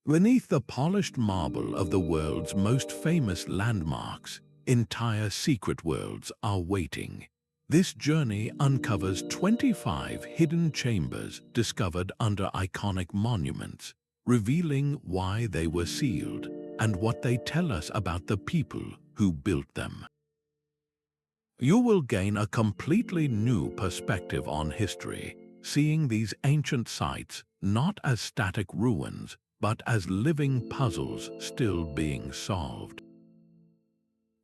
Beneath the polished marble of the world's most famous landmarks, entire secret worlds are waiting. This journey uncovers 25 hidden chambers discovered under iconic monuments, revealing why they were sealed and what they tell us about the people who built them. You will gain a completely new perspective on history, seeing these ancient sites not as static ruins, but as living puzzles still being solved.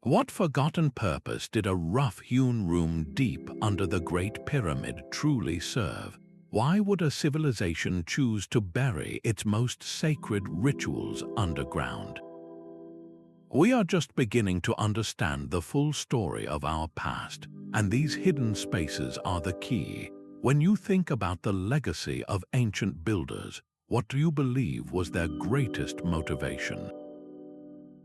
What forgotten purpose did a rough-hewn room deep under the Great Pyramid truly serve? Why would a civilization choose to bury its most sacred rituals underground? We are just beginning to understand the full story of our past, and these hidden spaces are the key. When you think about the legacy of ancient builders, what do you believe was their greatest motivation?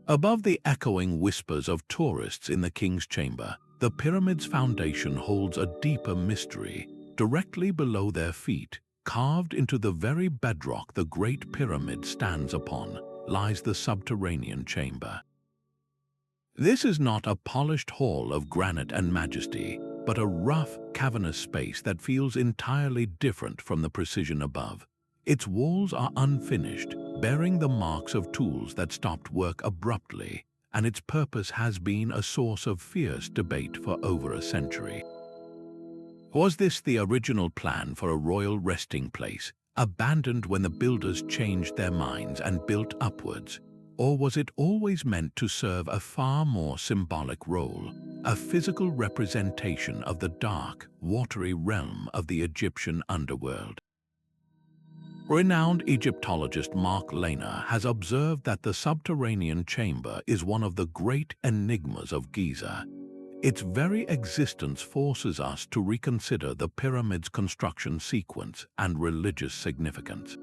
Above the echoing whispers of tourists in the King's Chamber, the pyramid's foundation holds a deeper mystery. Directly below their feet, carved into the very bedrock the Great Pyramid stands upon, lies the Subterranean Chamber. This is not a polished hall of granite and majesty, but a rough, cavernous space that feels entirely different from the precision above. Its walls are unfinished, bearing the marks of tools that stopped work abruptly, and its purpose has been a source of fierce debate for over a century. Was this the original plan for a royal resting place, abandoned when the builders changed their minds and built upwards? Or was it always meant to serve a far more symbolic role, a physical representation of the dark, watery realm of the Egyptian underworld? Renowned Egyptologist Mark Lehner has observed that the Subterranean Chamber is one of the great enigmas of Giza. Its very existence forces us to reconsider the pyramid's construction sequence and religious significance.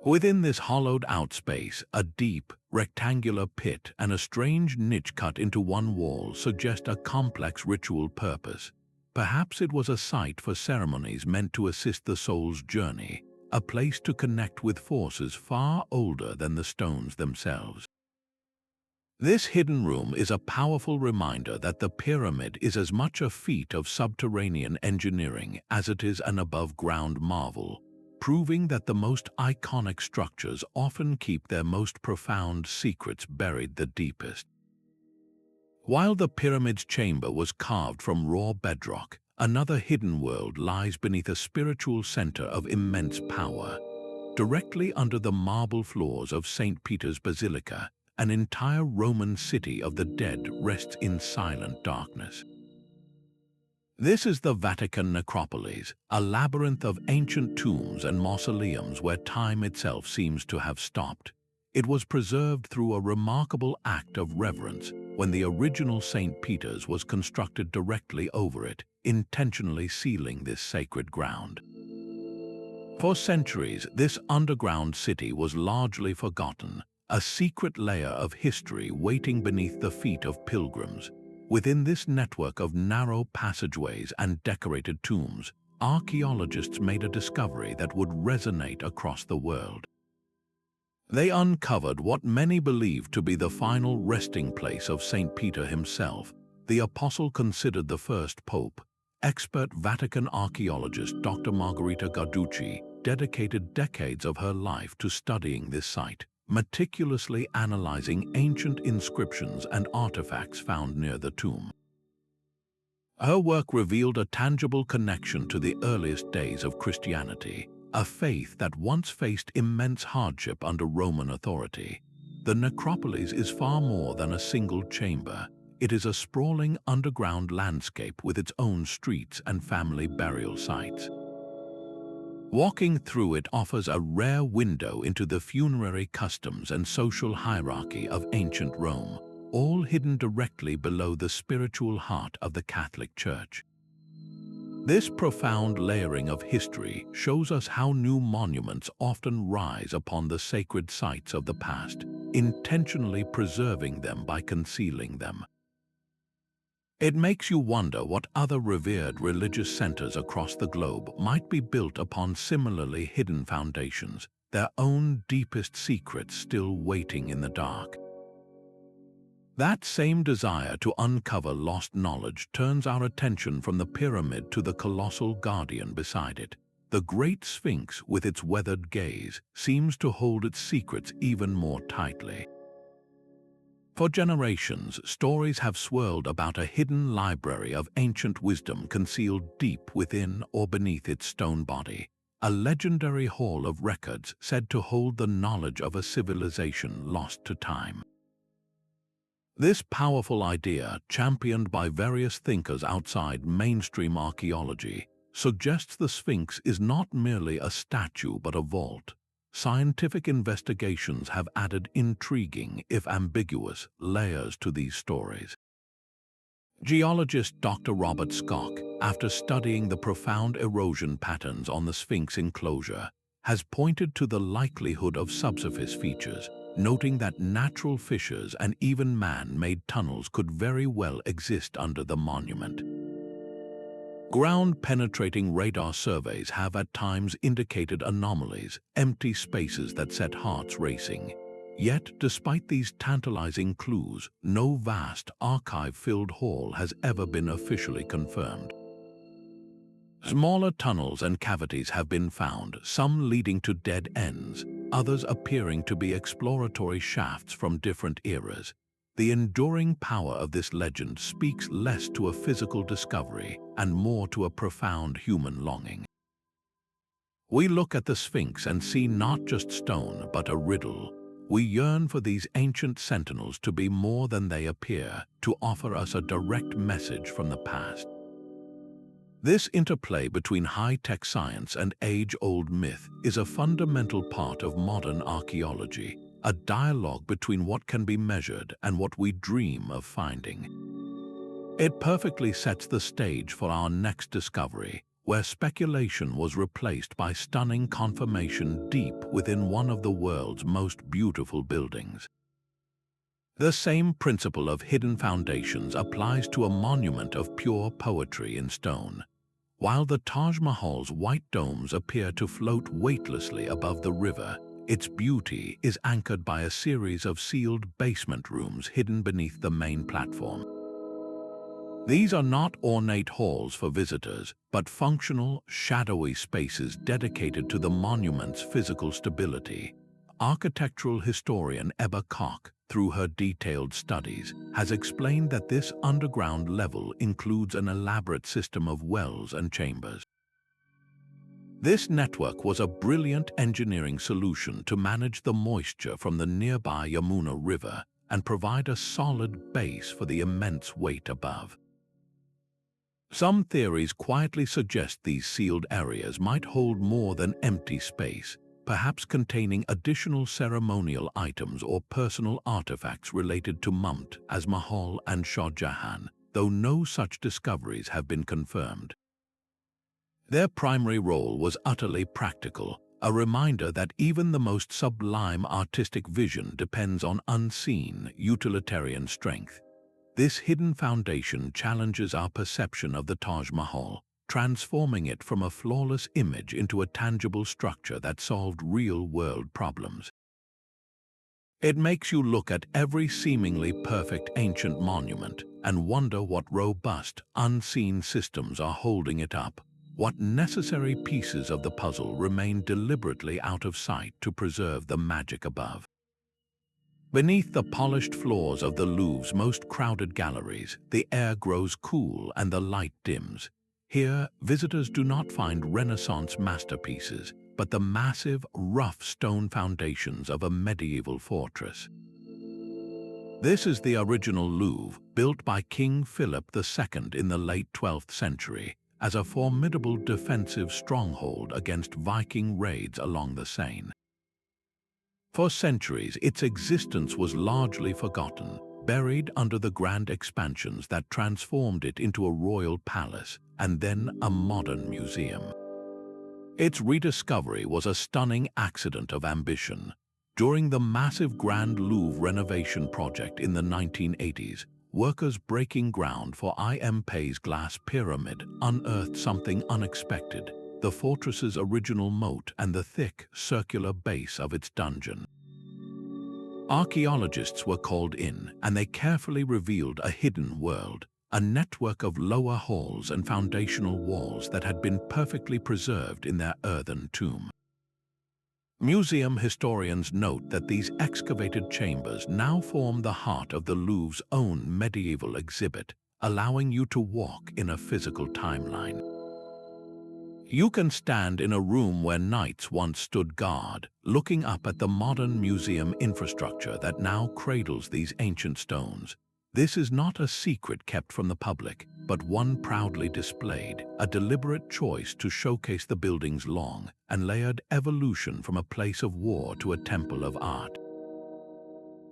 Within this hollowed-out space, a deep, rectangular pit and a strange niche cut into one wall suggest a complex ritual purpose. Perhaps it was a site for ceremonies meant to assist the soul's journey, a place to connect with forces far older than the stones themselves. This hidden room is a powerful reminder that the pyramid is as much a feat of subterranean engineering as it is an above-ground marvel, proving that the most iconic structures often keep their most profound secrets buried the deepest. While the pyramid's chamber was carved from raw bedrock, another hidden world lies beneath a spiritual center of immense power. Directly under the marble floors of St. Peter's Basilica, an entire Roman city of the dead rests in silent darkness. This is the Vatican Necropolis, a labyrinth of ancient tombs and mausoleums where time itself seems to have stopped. It was preserved through a remarkable act of reverence when the original St. Peter's was constructed directly over it, intentionally sealing this sacred ground. For centuries, this underground city was largely forgotten, a secret layer of history waiting beneath the feet of pilgrims. Within this network of narrow passageways and decorated tombs, archaeologists made a discovery that would resonate across the world. They uncovered what many believe to be the final resting place of St. Peter himself, the apostle considered the first pope. Expert Vatican archaeologist Dr. Margherita Guarducci dedicated decades of her life to studying this site, meticulously analyzing ancient inscriptions and artifacts found near the tomb. Her work revealed a tangible connection to the earliest days of Christianity, a faith that once faced immense hardship under Roman authority. The necropolis is far more than a single chamber. It is a sprawling underground landscape with its own streets and family burial sites. Walking through it offers a rare window into the funerary customs and social hierarchy of ancient Rome, all hidden directly below the spiritual heart of the Catholic Church. This profound layering of history shows us how new monuments often rise upon the sacred sites of the past, intentionally preserving them by concealing them. It makes you wonder what other revered religious centers across the globe might be built upon similarly hidden foundations, their own deepest secrets still waiting in the dark. That same desire to uncover lost knowledge turns our attention from the pyramid to the colossal guardian beside it. The Great Sphinx, with its weathered gaze, seems to hold its secrets even more tightly. For generations, stories have swirled about a hidden library of ancient wisdom concealed deep within or beneath its stone body, a legendary hall of records said to hold the knowledge of a civilization lost to time. This powerful idea, championed by various thinkers outside mainstream archaeology, suggests the Sphinx is not merely a statue but a vault. Scientific investigations have added intriguing, if ambiguous, layers to these stories. Geologist Dr. Robert Skock, after studying the profound erosion patterns on the Sphinx enclosure, has pointed to the likelihood of subsurface features, noting that natural fissures and even man-made tunnels could very well exist under the monument. Ground-penetrating radar surveys have at times indicated anomalies, empty spaces that set hearts racing. Yet, despite these tantalizing clues, no vast, archive-filled hall has ever been officially confirmed. Smaller tunnels and cavities have been found, some leading to dead ends, others appearing to be exploratory shafts from different eras. The enduring power of this legend speaks less to a physical discovery and more to a profound human longing. We look at the Sphinx and see not just stone but a riddle. We yearn for these ancient sentinels to be more than they appear, to offer us a direct message from the past. This interplay between high-tech science and age-old myth is a fundamental part of modern archaeology, a dialogue between what can be measured and what we dream of finding. It perfectly sets the stage for our next discovery, where speculation was replaced by stunning confirmation deep within one of the world's most beautiful buildings. The same principle of hidden foundations applies to a monument of pure poetry in stone. While the Taj Mahal's white domes appear to float weightlessly above the river, its beauty is anchored by a series of sealed basement rooms hidden beneath the main platform. These are not ornate halls for visitors, but functional, shadowy spaces dedicated to the monument's physical stability. Architectural historian Ebba Koch, through her detailed studies, has explained that this underground level includes an elaborate system of wells and chambers. This network was a brilliant engineering solution to manage the moisture from the nearby Yamuna River and provide a solid base for the immense weight above. Some theories quietly suggest these sealed areas might hold more than empty space, perhaps containing additional ceremonial items or personal artifacts related to Mumtaz Mahal and Shah Jahan, though no such discoveries have been confirmed. Their primary role was utterly practical, a reminder that even the most sublime artistic vision depends on unseen, utilitarian strength. This hidden foundation challenges our perception of the Taj Mahal, transforming it from a flawless image into a tangible structure that solved real-world problems. It makes you look at every seemingly perfect ancient monument and wonder what robust, unseen systems are holding it up. What necessary pieces of the puzzle remain deliberately out of sight to preserve the magic above. Beneath the polished floors of the Louvre's most crowded galleries, the air grows cool and the light dims. Here, visitors do not find Renaissance masterpieces, but the massive, rough stone foundations of a medieval fortress. This is the original Louvre, built by King Philip II in the late 12th century, as a formidable defensive stronghold against Viking raids along the Seine. For centuries, its existence was largely forgotten, buried under the grand expansions that transformed it into a royal palace and then a modern museum. Its rediscovery was a stunning accident of ambition. During the massive Grand Louvre renovation project in the 1980s, workers breaking ground for IMP's glass pyramid unearthed something unexpected. the fortress's original moat and the thick, circular base of its dungeon. Archaeologists were called in, and they carefully revealed a hidden world, a network of lower halls and foundational walls that had been perfectly preserved in their earthen tomb. Museum historians note that these excavated chambers now form the heart of the Louvre's own medieval exhibit, allowing you to walk in a physical timeline. You can stand in a room where knights once stood guard, looking up at the modern museum infrastructure that now cradles these ancient stones. This is not a secret kept from the public, but one proudly displayed, a deliberate choice to showcase the building's long and layered evolution from a place of war to a temple of art.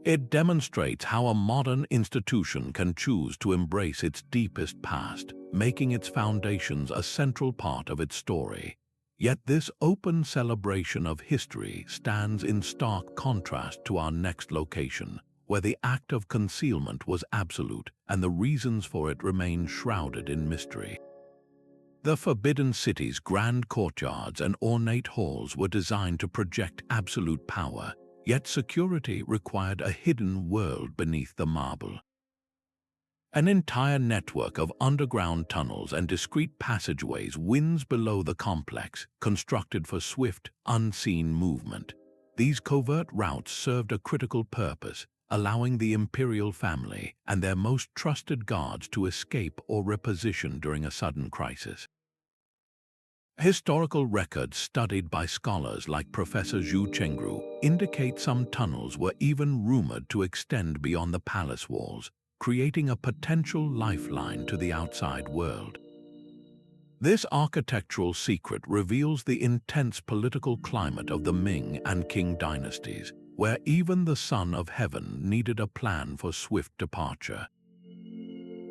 It demonstrates how a modern institution can choose to embrace its deepest past, making its foundations a central part of its story. Yet this open celebration of history stands in stark contrast to our next location, where the act of concealment was absolute and the reasons for it remain shrouded in mystery. The Forbidden City's grand courtyards and ornate halls were designed to project absolute power, yet security required a hidden world beneath the marble. An entire network of underground tunnels and discreet passageways winds below the complex, constructed for swift, unseen movement. These covert routes served a critical purpose, allowing the imperial family and their most trusted guards to escape or reposition during a sudden crisis. Historical records studied by scholars like Professor Zhu Chengru indicate some tunnels were even rumored to extend beyond the palace walls, creating a potential lifeline to the outside world. This architectural secret reveals the intense political climate of the Ming and Qing dynasties, where even the Son of Heaven needed a plan for swift departure.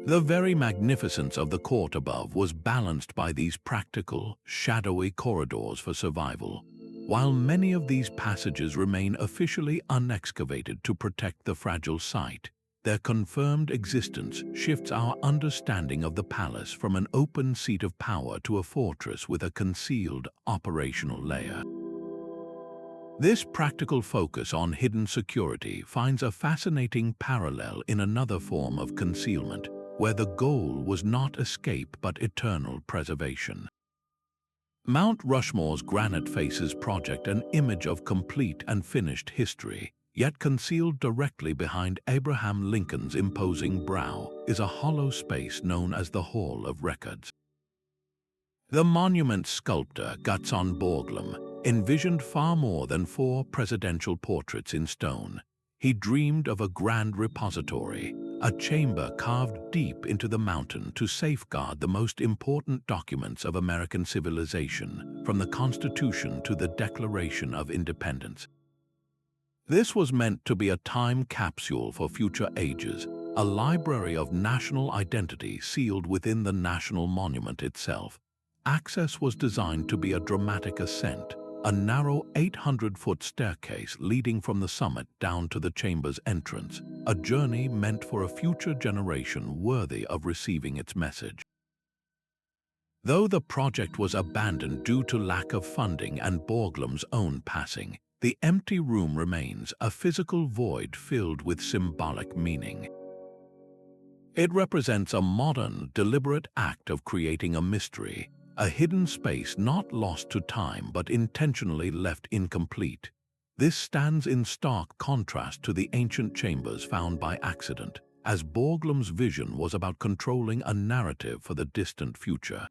The very magnificence of the court above was balanced by these practical, shadowy corridors for survival. While many of these passages remain officially unexcavated to protect the fragile site, their confirmed existence shifts our understanding of the palace from an open seat of power to a fortress with a concealed operational layer. This practical focus on hidden security finds a fascinating parallel in another form of concealment, where the goal was not escape but eternal preservation. Mount Rushmore's granite faces project an image of complete and finished history, yet concealed directly behind Abraham Lincoln's imposing brow is a hollow space known as the Hall of Records. The monument's sculptor, Gutzon Borglum, envisioned far more than 4 presidential portraits in stone. He dreamed of a grand repository, a chamber carved deep into the mountain to safeguard the most important documents of American civilization, from the Constitution to the Declaration of Independence. This was meant to be a time capsule for future ages, a library of national identity sealed within the national monument itself. Access was designed to be a dramatic ascent, a narrow 800-foot staircase leading from the summit down to the chamber's entrance, a journey meant for a future generation worthy of receiving its message. Though the project was abandoned due to lack of funding and Borglum's own passing, the empty room remains, a physical void filled with symbolic meaning. It represents a modern, deliberate act of creating a mystery, a hidden space not lost to time but intentionally left incomplete. This stands in stark contrast to the ancient chambers found by accident, as Borglum's vision was about controlling a narrative for the distant future.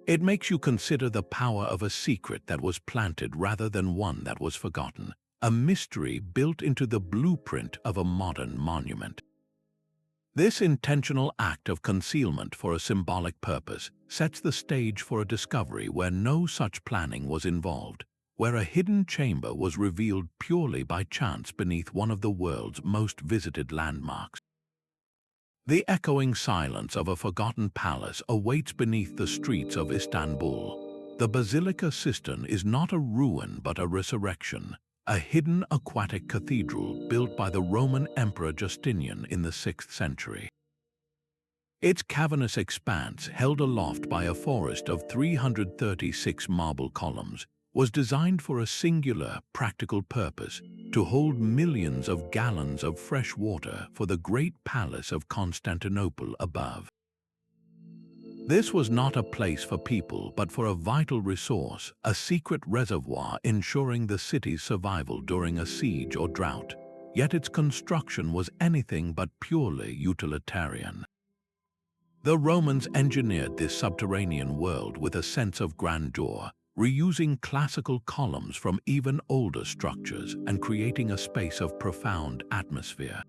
It makes you consider the power of a secret that was planted rather than one that was forgotten, a mystery built into the blueprint of a modern monument. This intentional act of concealment for a symbolic purpose sets the stage for a discovery where no such planning was involved, where a hidden chamber was revealed purely by chance beneath one of the world's most visited landmarks. The echoing silence of a forgotten palace awaits beneath the streets of Istanbul. The Basilica Cistern is not a ruin but a resurrection, a hidden aquatic cathedral built by the Roman Emperor Justinian in the 6th century. Its cavernous expanse, held aloft by a forest of 336 marble columns, was designed for a singular, practical purpose: to hold millions of gallons of fresh water for the great palace of Constantinople above. This was not a place for people, but for a vital resource, a secret reservoir ensuring the city's survival during a siege or drought. Yet its construction was anything but purely utilitarian. The Romans engineered this subterranean world with a sense of grandeur, reusing classical columns from even older structures and creating a space of profound atmosphere.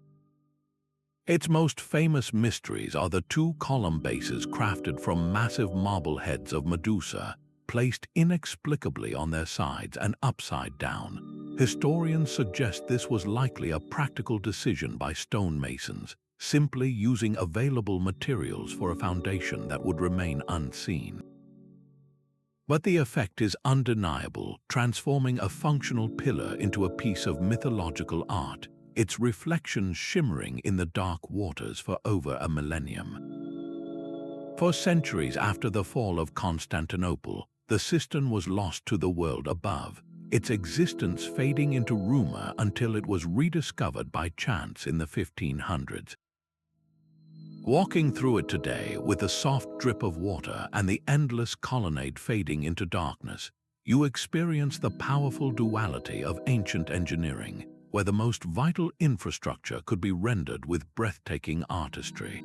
Its most famous mysteries are the two column bases crafted from massive marble heads of Medusa, placed inexplicably on their sides and upside down. Historians suggest this was likely a practical decision by stonemasons, simply using available materials for a foundation that would remain unseen. But the effect is undeniable, transforming a functional pillar into a piece of mythological art, its reflection shimmering in the dark waters for over a millennium. For centuries after the fall of Constantinople, the Cistern was lost to the world above, its existence fading into rumor until it was rediscovered by chance in the 1500s. Walking through it today, with the soft drip of water and the endless colonnade fading into darkness, you experience the powerful duality of ancient engineering, where the most vital infrastructure could be rendered with breathtaking artistry.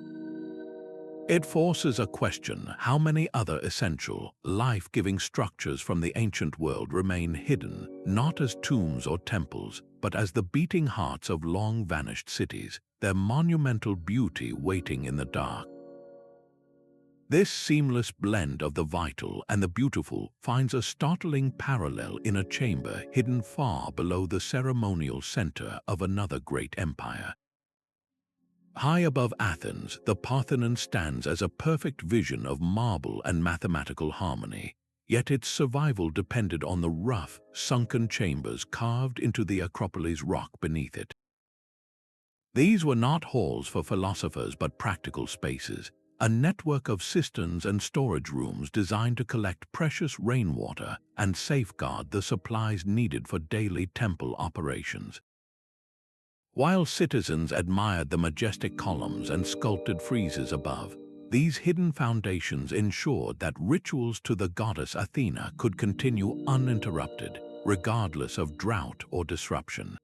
It forces a question: how many other essential, life-giving structures from the ancient world remain hidden, not as tombs or temples, but as the beating hearts of long-vanished cities, their monumental beauty waiting in the dark. This seamless blend of the vital and the beautiful finds a startling parallel in a chamber hidden far below the ceremonial center of another great empire. High above Athens, the Parthenon stands as a perfect vision of marble and mathematical harmony, yet its survival depended on the rough, sunken chambers carved into the Acropolis rock beneath it. These were not halls for philosophers but practical spaces, a network of cisterns and storage rooms designed to collect precious rainwater and safeguard the supplies needed for daily temple operations. While citizens admired the majestic columns and sculpted friezes above, these hidden foundations ensured that rituals to the goddess Athena could continue uninterrupted, regardless of drought or disruption.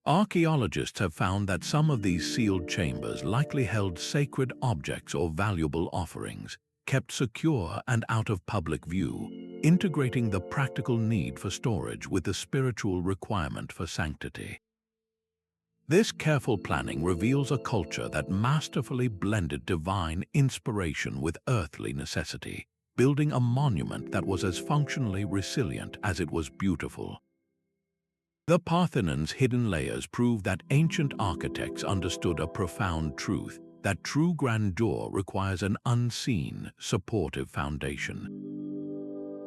Archaeologists have found that some of these sealed chambers likely held sacred objects or valuable offerings, kept secure and out of public view, integrating the practical need for storage with the spiritual requirement for sanctity. This careful planning reveals a culture that masterfully blended divine inspiration with earthly necessity, building a monument that was as functionally resilient as it was beautiful. The Parthenon's hidden layers prove that ancient architects understood a profound truth: that true grandeur requires an unseen, supportive foundation.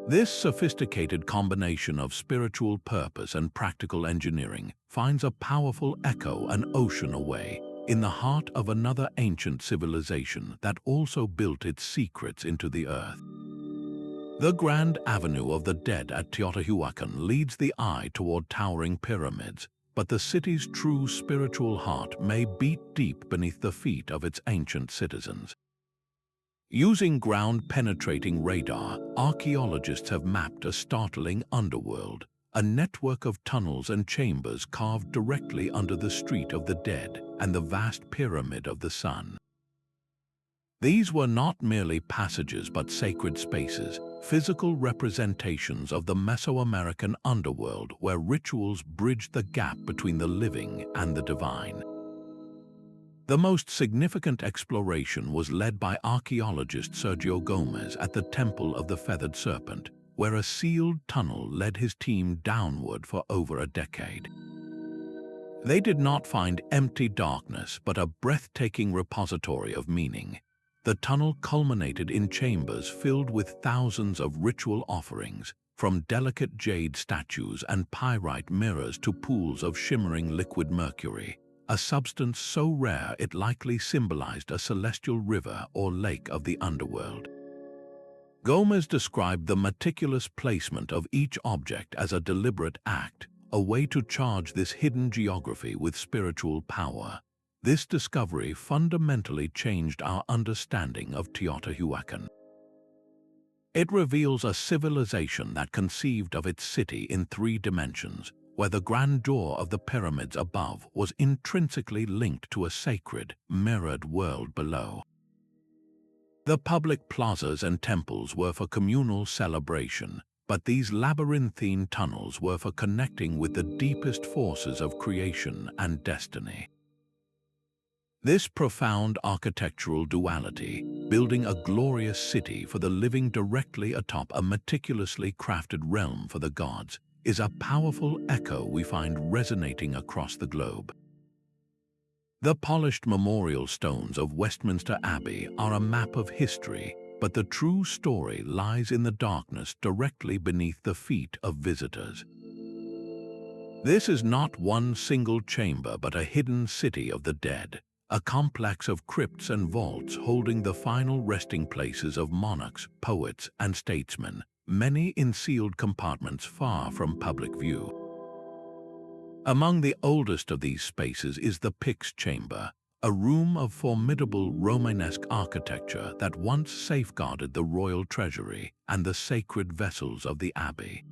This sophisticated combination of spiritual purpose and practical engineering finds a powerful echo an ocean away, in the heart of another ancient civilization that also built its secrets into the earth. The Grand Avenue of the Dead at Teotihuacan leads the eye toward towering pyramids, but the city's true spiritual heart may beat deep beneath the feet of its ancient citizens. Using ground-penetrating radar, archaeologists have mapped a startling underworld, a network of tunnels and chambers carved directly under the Street of the Dead and the vast Pyramid of the Sun. These were not merely passages but sacred spaces, physical representations of the Mesoamerican underworld where rituals bridged the gap between the living and the divine. The most significant exploration was led by archaeologist Sergio Gomez at the Temple of the Feathered Serpent, where a sealed tunnel led his team downward for over a decade. They did not find empty darkness, but a breathtaking repository of meaning. The tunnel culminated in chambers filled with thousands of ritual offerings, from delicate jade statues and pyrite mirrors to pools of shimmering liquid mercury, a substance so rare it likely symbolized a celestial river or lake of the underworld. Gomez described the meticulous placement of each object as a deliberate act, a way to charge this hidden geography with spiritual power. This discovery fundamentally changed our understanding of Teotihuacan. It reveals a civilization that conceived of its city in 3 dimensions, where the grandeur of the pyramids above was intrinsically linked to a sacred, mirrored world below. The public plazas and temples were for communal celebration, but these labyrinthine tunnels were for connecting with the deepest forces of creation and destiny. This profound architectural duality, building a glorious city for the living directly atop a meticulously crafted realm for the gods, is a powerful echo we find resonating across the globe. The polished memorial stones of Westminster Abbey are a map of history, but the true story lies in the darkness directly beneath the feet of visitors. This is not one single chamber but a hidden city of the dead, a complex of crypts and vaults holding the final resting places of monarchs, poets, and statesmen, many in sealed compartments far from public view. Among the oldest of these spaces is the Pyx Chamber, a room of formidable Romanesque architecture that once safeguarded the royal treasury and the sacred vessels of the Abbey.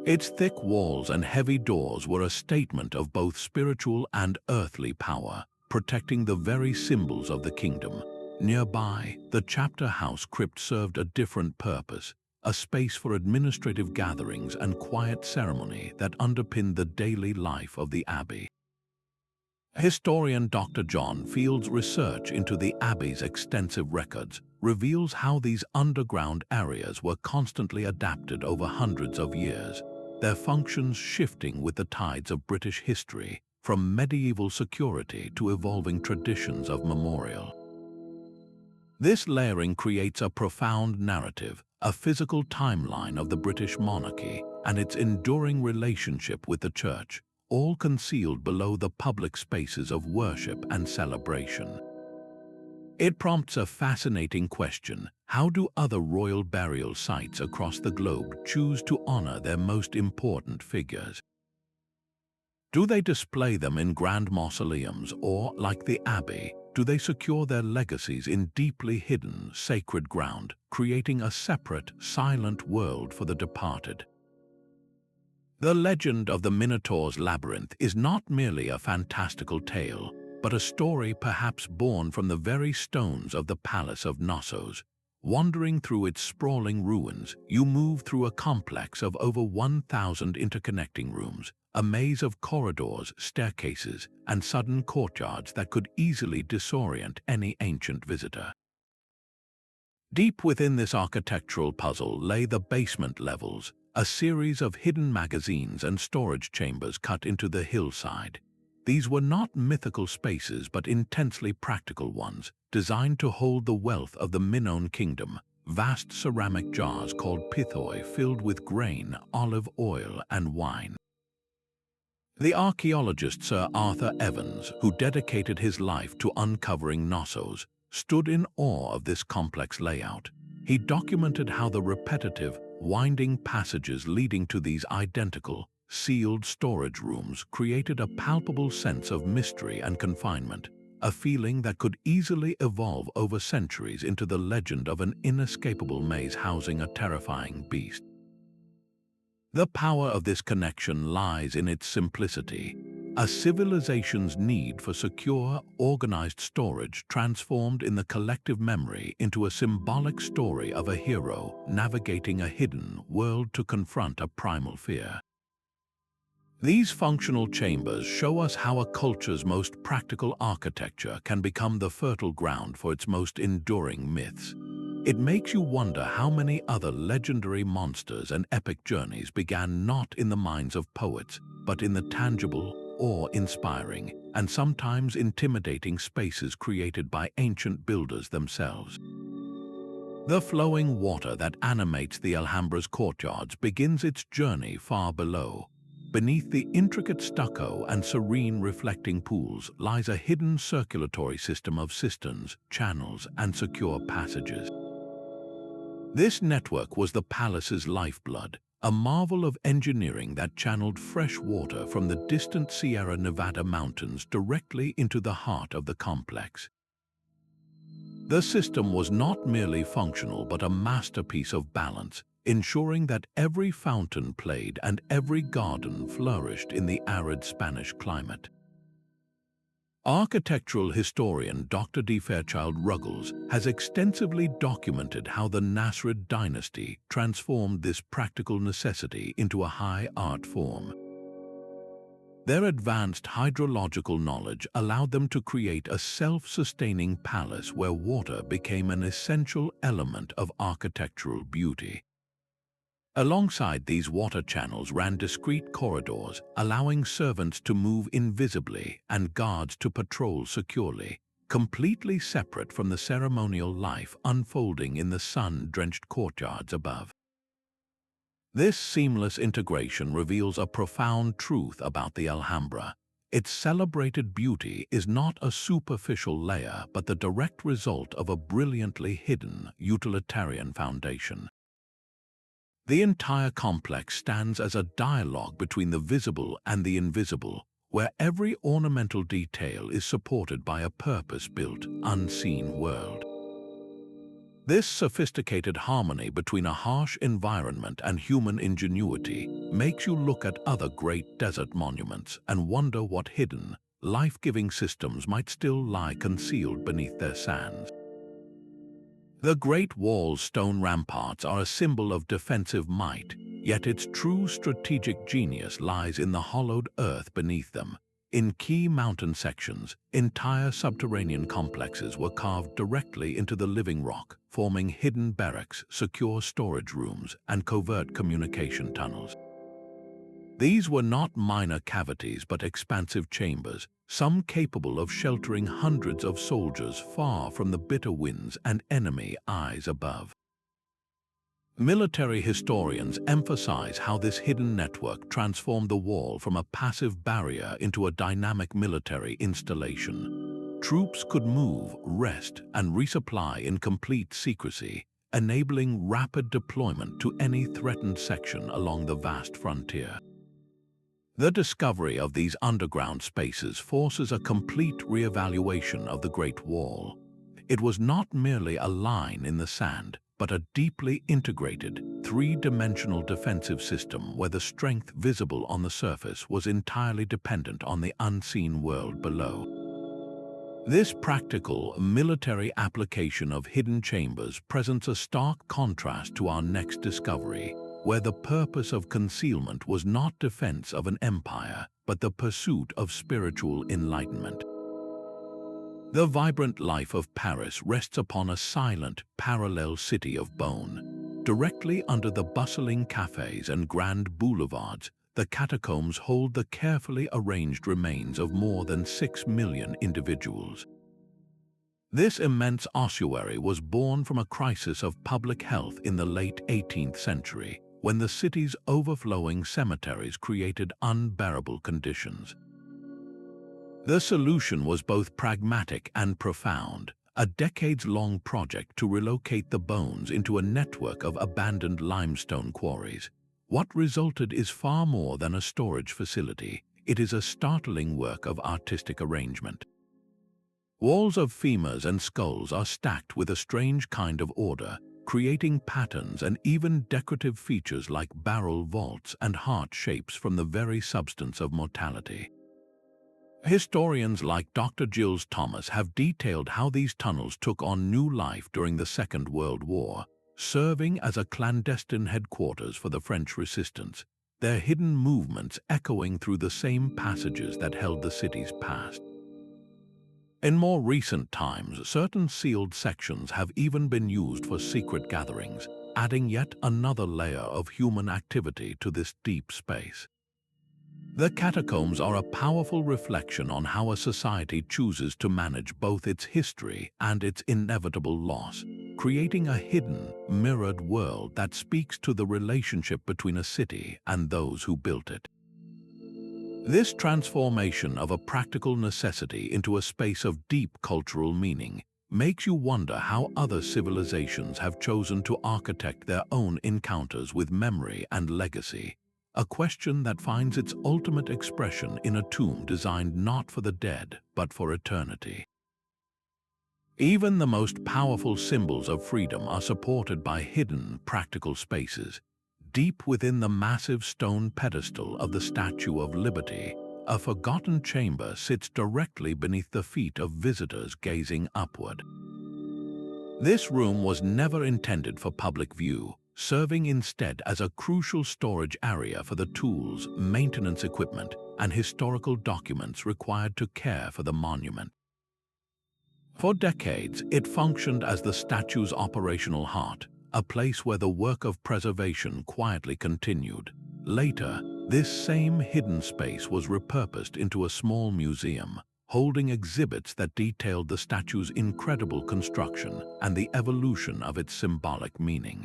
Its thick walls and heavy doors were a statement of both spiritual and earthly power, protecting the very symbols of the kingdom. Nearby, the chapter house crypt served a different purpose, a space for administrative gatherings and quiet ceremony that underpinned the daily life of the Abbey. Historian Dr. John Field's research into the Abbey's extensive records reveals how these underground areas were constantly adapted over hundreds of years, their functions shifting with the tides of British history, from medieval security to evolving traditions of memorial. This layering creates a profound narrative, a physical timeline of the British monarchy and its enduring relationship with the Church, all concealed below the public spaces of worship and celebration. It prompts a fascinating question: how do other royal burial sites across the globe choose to honor their most important figures? Do they display them in grand mausoleums or, like the Abbey, do they secure their legacies in deeply hidden, sacred ground, creating a separate, silent world for the departed? The legend of the Minotaur's Labyrinth is not merely a fantastical tale, but a story perhaps born from the very stones of the Palace of Knossos. Wandering through its sprawling ruins, you move through a complex of over 1,000 interconnecting rooms, a maze of corridors, staircases, and sudden courtyards that could easily disorient any ancient visitor. Deep within this architectural puzzle lay the basement levels, a series of hidden magazines and storage chambers cut into the hillside. These were not mythical spaces but intensely practical ones, designed to hold the wealth of the Minoan kingdom, vast ceramic jars called pithoi filled with grain, olive oil, and wine. The archaeologist Sir Arthur Evans, who dedicated his life to uncovering Knossos, stood in awe of this complex layout. He documented how the repetitive, winding passages leading to these identical, sealed storage rooms created a palpable sense of mystery and confinement, a feeling that could easily evolve over centuries into the legend of an inescapable maze housing a terrifying beast. The power of this connection lies in its simplicity, a civilization's need for secure, organized storage transformed in the collective memory into a symbolic story of a hero navigating a hidden world to confront a primal fear. These functional chambers show us how a culture's most practical architecture can become the fertile ground for its most enduring myths. It makes you wonder how many other legendary monsters and epic journeys began not in the minds of poets, but in the tangible, awe-inspiring, and sometimes intimidating spaces created by ancient builders themselves. The flowing water that animates the Alhambra's courtyards begins its journey far below. beneath the intricate stucco and serene reflecting pools lies a hidden circulatory system of cisterns, channels, and secure passages. This network was the palace's lifeblood, a marvel of engineering that channeled fresh water from the distant Sierra Nevada mountains directly into the heart of the complex. The system was not merely functional but a masterpiece of balance, ensuring that every fountain played and every garden flourished in the arid Spanish climate. Architectural historian Dr. D. Fairchild Ruggles has extensively documented how the Nasrid dynasty transformed this practical necessity into a high art form. Their advanced hydrological knowledge allowed them to create a self-sustaining palace where water became an essential element of architectural beauty. Alongside these water channels ran discreet corridors, allowing servants to move invisibly and guards to patrol securely, completely separate from the ceremonial life unfolding in the sun-drenched courtyards above. This seamless integration reveals a profound truth about the Alhambra. Its celebrated beauty is not a superficial layer but the direct result of a brilliantly hidden utilitarian foundation. The entire complex stands as a dialogue between the visible and the invisible, where every ornamental detail is supported by a purpose-built, unseen world. This sophisticated harmony between a harsh environment and human ingenuity makes you look at other great desert monuments and wonder what hidden, life-giving systems might still lie concealed beneath their sands. The Great Wall's stone ramparts are a symbol of defensive might, yet its true strategic genius lies in the hollowed earth beneath them. In key mountain sections, entire subterranean complexes were carved directly into the living rock, forming hidden barracks, secure storage rooms, and covert communication tunnels. These were not minor cavities but expansive chambers, some capable of sheltering hundreds of soldiers far from the bitter winds and enemy eyes above. Military historians emphasize how this hidden network transformed the wall from a passive barrier into a dynamic military installation. Troops could move, rest, and resupply in complete secrecy, enabling rapid deployment to any threatened section along the vast frontier. The discovery of these underground spaces forces a complete re-evaluation of the Great Wall. It was not merely a line in the sand, but a deeply integrated, three-dimensional defensive system where the strength visible on the surface was entirely dependent on the unseen world below. This practical, military application of hidden chambers presents a stark contrast to our next discovery, where the purpose of concealment was not defense of an empire, but the pursuit of spiritual enlightenment. The vibrant life of Paris rests upon a silent, parallel city of bone. Directly under the bustling cafes and grand boulevards, the catacombs hold the carefully arranged remains of more than 6 million individuals. This immense ossuary was born from a crisis of public health in the late 18th century, when the city's overflowing cemeteries created unbearable conditions. The solution was both pragmatic and profound, a decades-long project to relocate the bones into a network of abandoned limestone quarries. What resulted is far more than a storage facility. It is a startling work of artistic arrangement. Walls of femurs and skulls are stacked with a strange kind of order, creating patterns and even decorative features like barrel vaults and heart shapes from the very substance of mortality. Historians like Dr. Gilles Thomas have detailed how these tunnels took on new life during the Second World War, serving as a clandestine headquarters for the French resistance, their hidden movements echoing through the same passages that held the city's past. In more recent times, certain sealed sections have even been used for secret gatherings, adding yet another layer of human activity to this deep space. The catacombs are a powerful reflection on how a society chooses to manage both its history and its inevitable loss, creating a hidden, mirrored world that speaks to the relationship between a city and those who built it. This transformation of a practical necessity into a space of deep cultural meaning makes you wonder how other civilizations have chosen to architect their own encounters with memory and legacy, a question that finds its ultimate expression in a tomb designed not for the dead, but for eternity. Even the most powerful symbols of freedom are supported by hidden, practical spaces. Deep within the massive stone pedestal of the Statue of Liberty, a forgotten chamber sits directly beneath the feet of visitors gazing upward. This room was never intended for public view, serving instead as a crucial storage area for the tools, maintenance equipment, and historical documents required to care for the monument. For decades, it functioned as the statue's operational heart, a place where the work of preservation quietly continued. Later, this same hidden space was repurposed into a small museum, holding exhibits that detailed the statue's incredible construction and the evolution of its symbolic meaning.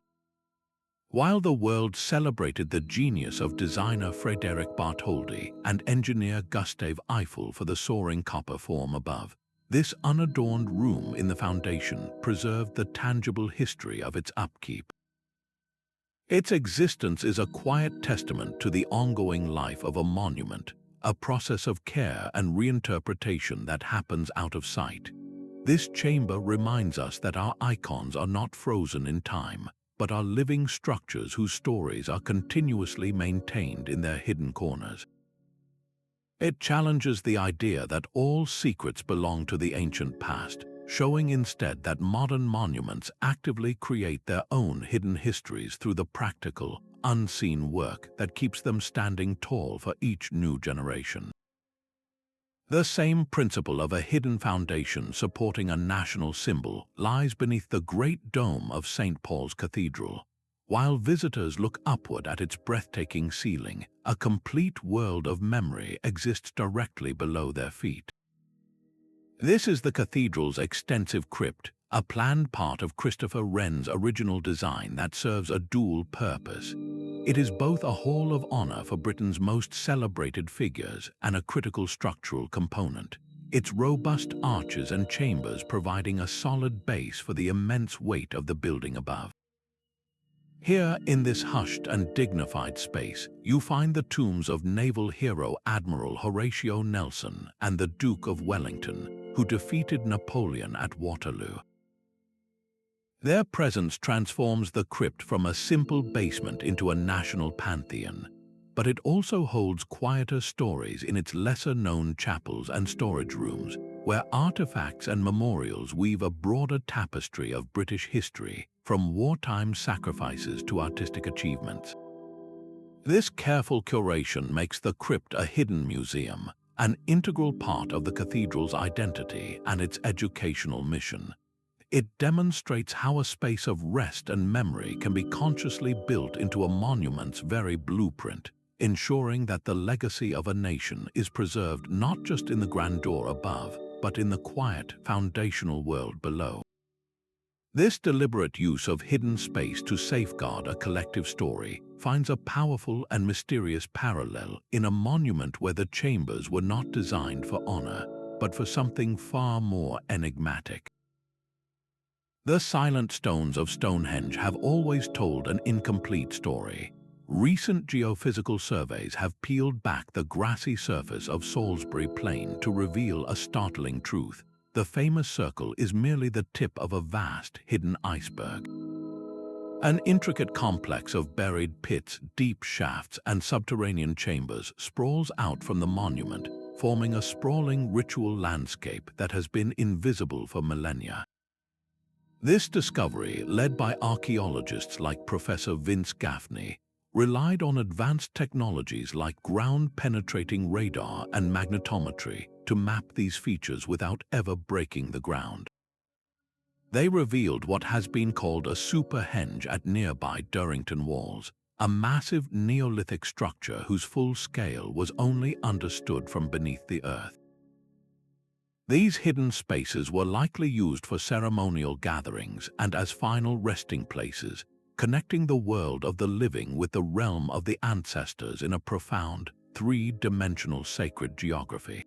While the world celebrated the genius of designer Frédéric Bartholdi and engineer Gustave Eiffel for the soaring copper form above, this unadorned room in the foundation preserved the tangible history of its upkeep. Its existence is a quiet testament to the ongoing life of a monument, a process of care and reinterpretation that happens out of sight. This chamber reminds us that our icons are not frozen in time, but are living structures whose stories are continuously maintained in their hidden corners. It challenges the idea that all secrets belong to the ancient past, showing instead that modern monuments actively create their own hidden histories through the practical, unseen work that keeps them standing tall for each new generation. The same principle of a hidden foundation supporting a national symbol lies beneath the great dome of St. Paul's Cathedral. While visitors look upward at its breathtaking ceiling, a complete world of memory exists directly below their feet. This is the cathedral's extensive crypt, a planned part of Christopher Wren's original design that serves a dual purpose. It is both a hall of honor for Britain's most celebrated figures and a critical structural component, its robust arches and chambers providing a solid base for the immense weight of the building above. Here, in this hushed and dignified space, you find the tombs of naval hero Admiral Horatio Nelson and the Duke of Wellington, who defeated Napoleon at Waterloo. Their presence transforms the crypt from a simple basement into a national pantheon, but it also holds quieter stories in its lesser-known chapels and storage rooms, where artifacts and memorials weave a broader tapestry of British history, from wartime sacrifices to artistic achievements. This careful curation makes the crypt a hidden museum, an integral part of the cathedral's identity and its educational mission. It demonstrates how a space of rest and memory can be consciously built into a monument's very blueprint, ensuring that the legacy of a nation is preserved not just in the grandeur above, but in the quiet, foundational world below. This deliberate use of hidden space to safeguard a collective story finds a powerful and mysterious parallel in a monument where the chambers were not designed for honor, but for something far more enigmatic. The silent stones of Stonehenge have always told an incomplete story. Recent geophysical surveys have peeled back the grassy surface of Salisbury Plain to reveal a startling truth. The famous circle is merely the tip of a vast, hidden iceberg. An intricate complex of buried pits, deep shafts, and subterranean chambers sprawls out from the monument, forming a sprawling ritual landscape that has been invisible for millennia. This discovery, led by archaeologists like Professor Vince Gaffney, relied on advanced technologies like ground-penetrating radar and magnetometry to map these features without ever breaking the ground. They revealed what has been called a superhenge at nearby Durrington Walls, a massive Neolithic structure whose full scale was only understood from beneath the earth. These hidden spaces were likely used for ceremonial gatherings and as final resting places, connecting the world of the living with the realm of the ancestors in a profound, three-dimensional sacred geography.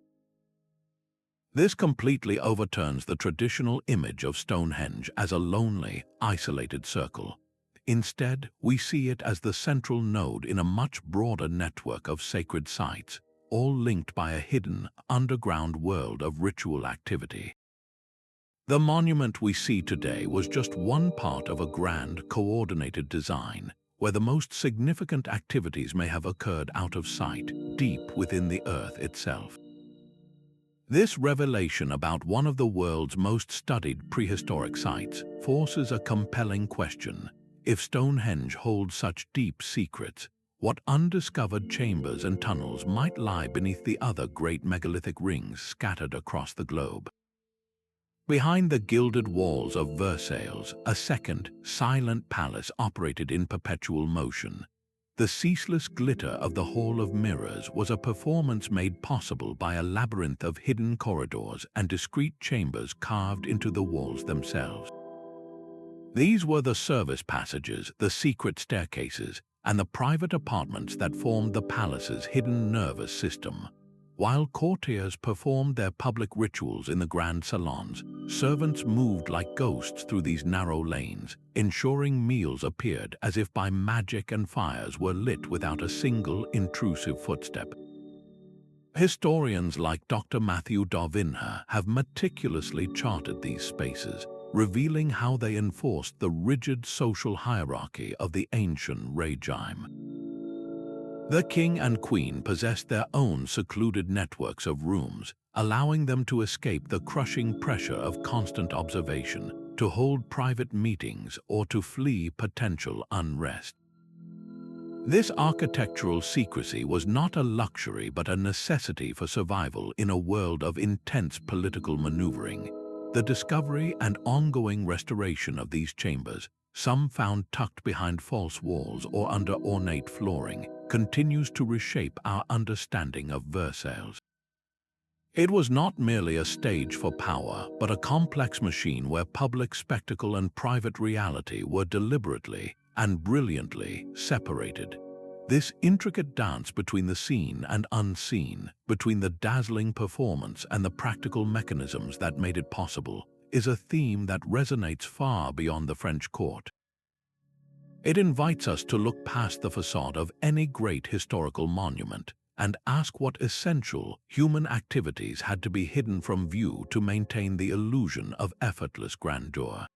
This completely overturns the traditional image of Stonehenge as a lonely, isolated circle. Instead, we see it as the central node in a much broader network of sacred sites, all linked by a hidden, underground world of ritual activity. The monument we see today was just one part of a grand, coordinated design, where the most significant activities may have occurred out of sight, deep within the earth itself. This revelation about one of the world's most studied prehistoric sites forces a compelling question. If Stonehenge holds such deep secrets, what undiscovered chambers and tunnels might lie beneath the other great megalithic rings scattered across the globe? Behind the gilded walls of Versailles, a second, silent palace operated in perpetual motion. The ceaseless glitter of the Hall of Mirrors was a performance made possible by a labyrinth of hidden corridors and discreet chambers carved into the walls themselves. These were the service passages, the secret staircases, and the private apartments that formed the palace's hidden nervous system. While courtiers performed their public rituals in the grand salons, servants moved like ghosts through these narrow lanes, ensuring meals appeared as if by magic and fires were lit without a single intrusive footstep. Historians like Dr. Matthew Darvinha have meticulously charted these spaces, revealing how they enforced the rigid social hierarchy of the ancient regime. The king and queen possessed their own secluded networks of rooms, allowing them to escape the crushing pressure of constant observation, to hold private meetings, or to flee potential unrest. This architectural secrecy was not a luxury but a necessity for survival in a world of intense political maneuvering. The discovery and ongoing restoration of these chambers, some found tucked behind false walls or under ornate flooring, continues to reshape our understanding of Versailles. It was not merely a stage for power, but a complex machine where public spectacle and private reality were deliberately and brilliantly separated. This intricate dance between the seen and unseen, between the dazzling performance and the practical mechanisms that made it possible, is a theme that resonates far beyond the French court. It invites us to look past the facade of any great historical monument and ask what essential human activities had to be hidden from view to maintain the illusion of effortless grandeur.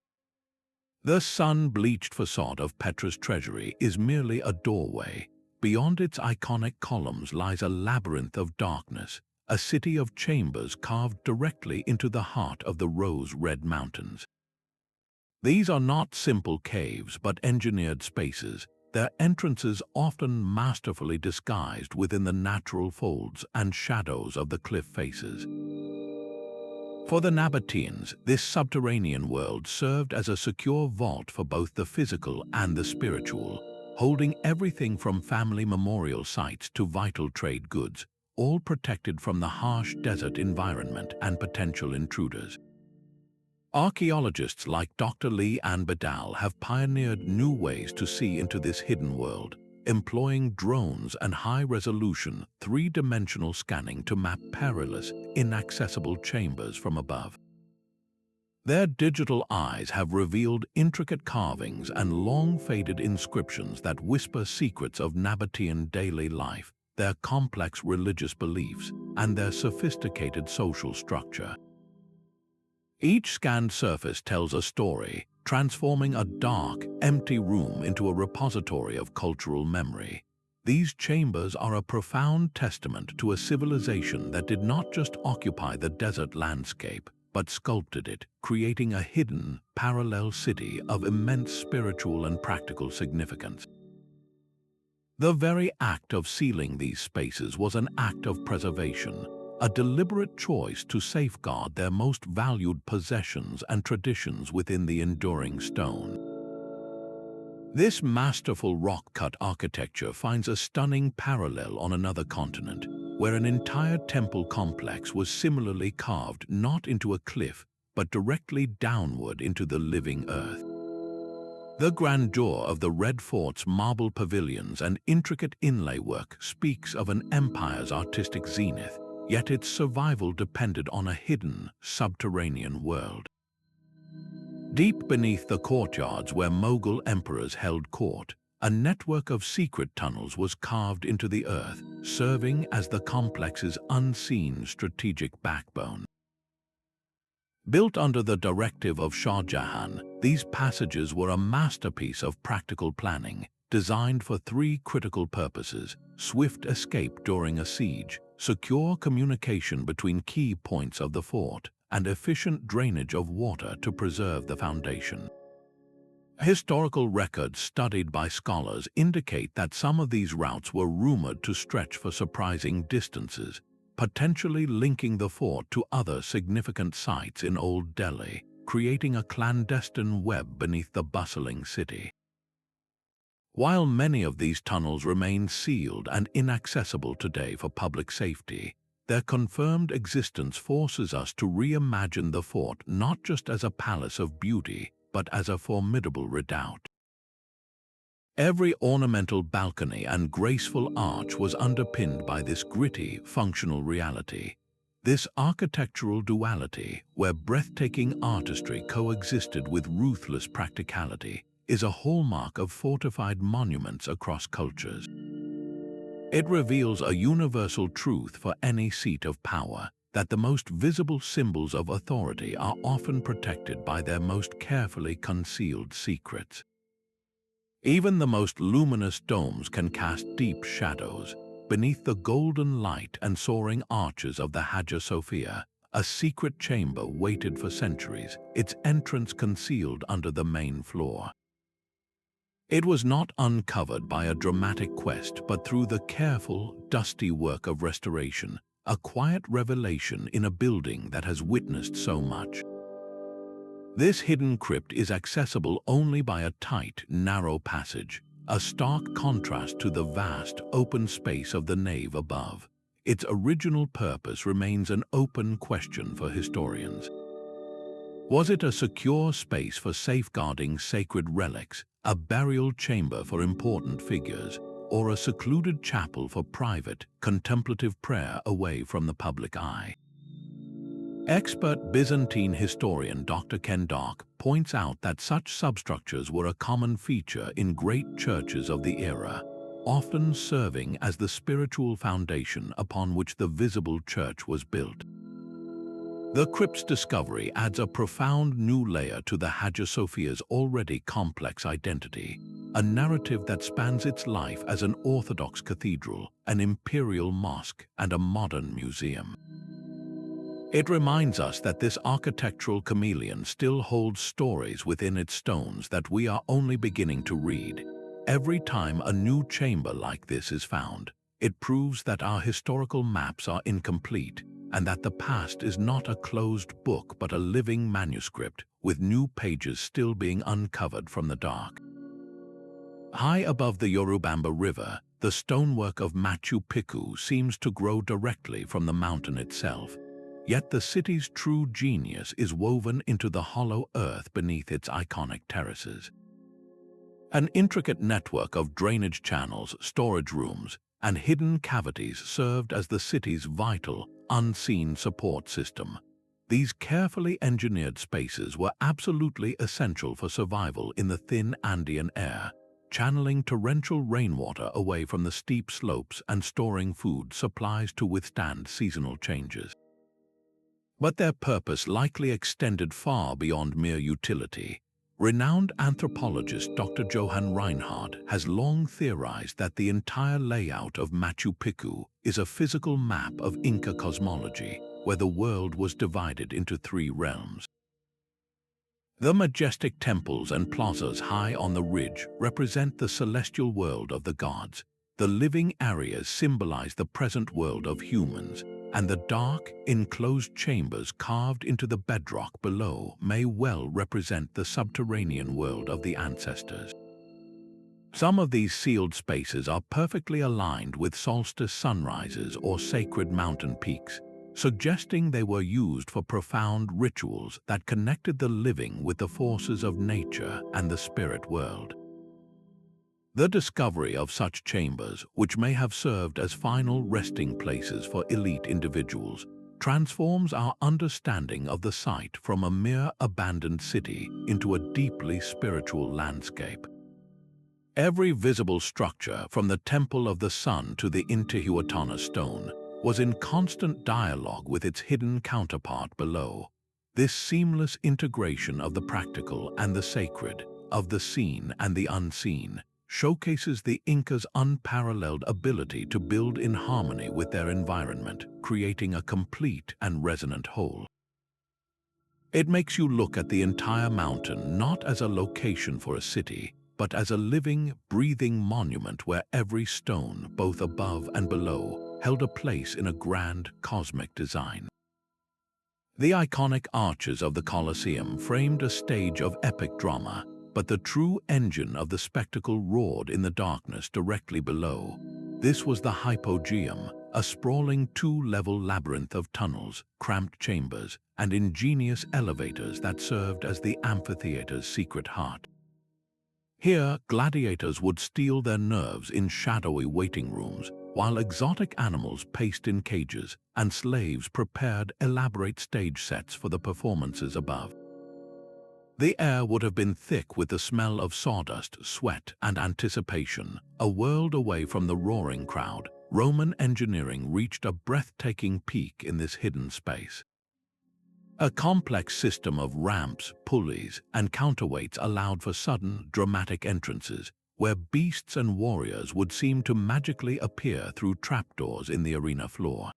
The sun-bleached facade of Petra's treasury is merely a doorway. Beyond its iconic columns lies a labyrinth of darkness, a city of chambers carved directly into the heart of the rose-red mountains. These are not simple caves but engineered spaces, their entrances often masterfully disguised within the natural folds and shadows of the cliff faces. For the Nabateans, this subterranean world served as a secure vault for both the physical and the spiritual, holding everything from family memorial sites to vital trade goods, all protected from the harsh desert environment and potential intruders. Archaeologists like Dr. Lee Ann Bedal have pioneered new ways to see into this hidden world, employing drones and high-resolution, three-dimensional scanning to map perilous, inaccessible chambers from above. Their digital eyes have revealed intricate carvings and long-faded inscriptions that whisper secrets of Nabatean daily life, their complex religious beliefs, and their sophisticated social structure. Each scanned surface tells a story, transforming a dark, empty room into a repository of cultural memory. These chambers are a profound testament to a civilization that did not just occupy the desert landscape, but sculpted it, creating a hidden, parallel city of immense spiritual and practical significance. The very act of sealing these spaces was an act of preservation, a deliberate choice to safeguard their most valued possessions and traditions within the enduring stone. This masterful rock-cut architecture finds a stunning parallel on another continent, where an entire temple complex was similarly carved not into a cliff, but directly downward into the living earth. The grandeur of the Red Fort's marble pavilions and intricate inlay work speaks of an empire's artistic zenith, yet its survival depended on a hidden, subterranean world. Deep beneath the courtyards where Mughal emperors held court, a network of secret tunnels was carved into the earth, serving as the complex's unseen strategic backbone. Built under the directive of Shah Jahan, these passages were a masterpiece of practical planning, designed for three critical purposes: swift escape during a siege, secure communication between key points of the fort, and efficient drainage of water to preserve the foundation. Historical records studied by scholars indicate that some of these routes were rumored to stretch for surprising distances, potentially linking the fort to other significant sites in Old Delhi, creating a clandestine web beneath the bustling city. While many of these tunnels remain sealed and inaccessible today for public safety, their confirmed existence forces us to reimagine the fort not just as a palace of beauty, but as a formidable redoubt. Every ornamental balcony and graceful arch was underpinned by this gritty, functional reality. This architectural duality, where breathtaking artistry coexisted with ruthless practicality, is a hallmark of fortified monuments across cultures. It reveals a universal truth for any seat of power, that the most visible symbols of authority are often protected by their most carefully concealed secrets. Even the most luminous domes can cast deep shadows. Beneath the golden light and soaring arches of the Hagia Sophia, a secret chamber waited for centuries, its entrance concealed under the main floor. It was not uncovered by a dramatic quest, but through the careful, dusty work of restoration, a quiet revelation in a building that has witnessed so much. This hidden crypt is accessible only by a tight, narrow passage, a stark contrast to the vast, open space of the nave above. Its original purpose remains an open question for historians. Was it a secure space for safeguarding sacred relics, a burial chamber for important figures, or a secluded chapel for private, contemplative prayer away from the public eye? Expert Byzantine historian Dr. Ken Dark points out that such substructures were a common feature in great churches of the era, often serving as the spiritual foundation upon which the visible church was built. The crypt's discovery adds a profound new layer to the Hagia Sophia's already complex identity, a narrative that spans its life as an Orthodox cathedral, an imperial mosque, and a modern museum. It reminds us that this architectural chameleon still holds stories within its stones that we are only beginning to read. Every time a new chamber like this is found, it proves that our historical maps are incomplete, and that the past is not a closed book but a living manuscript, with new pages still being uncovered from the dark. High above the Yorubamba River, the stonework of Machu Picchu seems to grow directly from the mountain itself. Yet the city's true genius is woven into the hollow earth beneath its iconic terraces. An intricate network of drainage channels, storage rooms, and hidden cavities served as the city's vital, unseen support system. These carefully engineered spaces were absolutely essential for survival in the thin Andean air, channeling torrential rainwater away from the steep slopes and storing food supplies to withstand seasonal changes. But their purpose likely extended far beyond mere utility. Renowned anthropologist Dr. Johann Reinhardt has long theorized that the entire layout of Machu Picchu is a physical map of Inca cosmology, where the world was divided into three realms. The majestic temples and plazas high on the ridge represent the celestial world of the gods. The living areas symbolize the present world of humans, and the dark, enclosed chambers carved into the bedrock below may well represent the subterranean world of the ancestors. Some of these sealed spaces are perfectly aligned with solstice sunrises or sacred mountain peaks, suggesting they were used for profound rituals that connected the living with the forces of nature and the spirit world. The discovery of such chambers, which may have served as final resting places for elite individuals, transforms our understanding of the site from a mere abandoned city into a deeply spiritual landscape. Every visible structure, from the Temple of the Sun to the Teotihuacan stone, was in constant dialogue with its hidden counterpart below. This seamless integration of the practical and the sacred, of the seen and the unseen, showcases the Incas' unparalleled ability to build in harmony with their environment, creating a complete and resonant whole. It makes you look at the entire mountain not as a location for a city, but as a living, breathing monument where every stone, both above and below, held a place in a grand, cosmic design. The iconic arches of the Colosseum framed a stage of epic drama, but the true engine of the spectacle roared in the darkness directly below. This was the hypogeum, a sprawling two-level labyrinth of tunnels, cramped chambers, and ingenious elevators that served as the amphitheater's secret heart. Here, gladiators would steel their nerves in shadowy waiting rooms, while exotic animals paced in cages and slaves prepared elaborate stage sets for the performances above. The air would have been thick with the smell of sawdust, sweat, and anticipation. A world away from the roaring crowd, Roman engineering reached a breathtaking peak in this hidden space. A complex system of ramps, pulleys, and counterweights allowed for sudden, dramatic entrances, where beasts and warriors would seem to magically appear through trapdoors in the arena floor.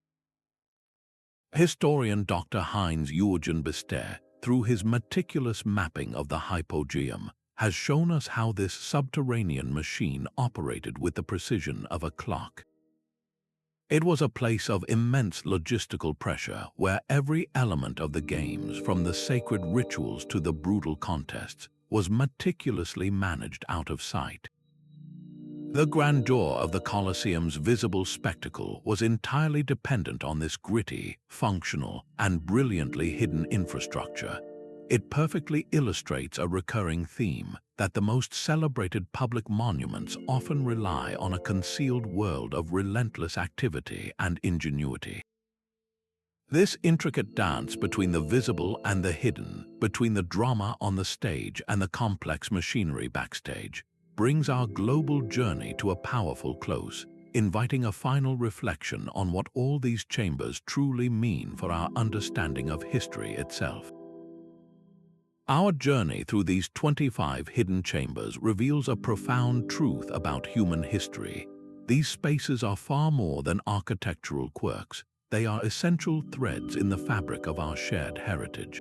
Historian Dr. Heinz-Jürgen Bester, through his meticulous mapping of the hypogeum, has shown us how this subterranean machine operated with the precision of a clock. It was a place of immense logistical pressure where every element of the games, from the sacred rituals to the brutal contests, was meticulously managed out of sight. The grandeur of the Colosseum's visible spectacle was entirely dependent on this gritty, functional, and brilliantly hidden infrastructure. It perfectly illustrates a recurring theme that the most celebrated public monuments often rely on a concealed world of relentless activity and ingenuity. This intricate dance between the visible and the hidden, between the drama on the stage and the complex machinery backstage, brings our global journey to a powerful close, inviting a final reflection on what all these chambers truly mean for our understanding of history itself. Our journey through these 25 hidden chambers reveals a profound truth about human history. These spaces are far more than architectural quirks. They are essential threads in the fabric of our shared heritage.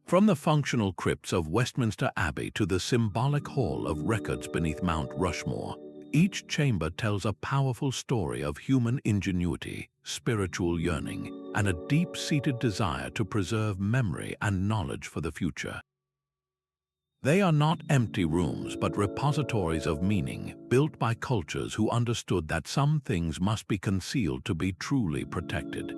From the functional crypts of Westminster Abbey to the symbolic Hall of Records beneath Mount Rushmore, each chamber tells a powerful story of human ingenuity, spiritual yearning, and a deep-seated desire to preserve memory and knowledge for the future. They are not empty rooms, but repositories of meaning, built by cultures who understood that some things must be concealed to be truly protected.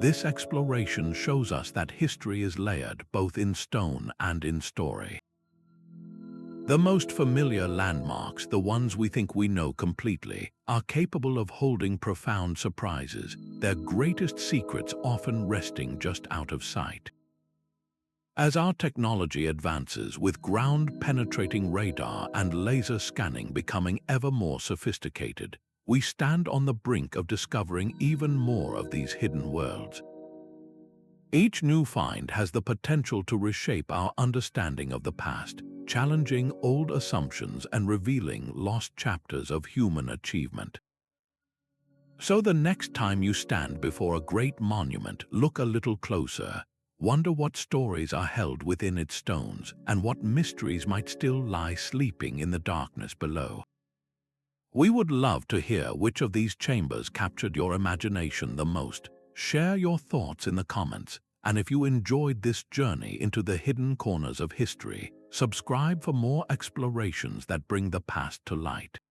This exploration shows us that history is layered both in stone and in story. The most familiar landmarks, the ones we think we know completely, are capable of holding profound surprises, their greatest secrets often resting just out of sight. As our technology advances, with ground-penetrating radar and laser scanning becoming ever more sophisticated, we stand on the brink of discovering even more of these hidden worlds. Each new find has the potential to reshape our understanding of the past, challenging old assumptions and revealing lost chapters of human achievement. So the next time you stand before a great monument, look a little closer. Wonder what stories are held within its stones and what mysteries might still lie sleeping in the darkness below. We would love to hear which of these chambers captured your imagination the most. Share your thoughts in the comments, and if you enjoyed this journey into the hidden corners of history, subscribe for more explorations that bring the past to light.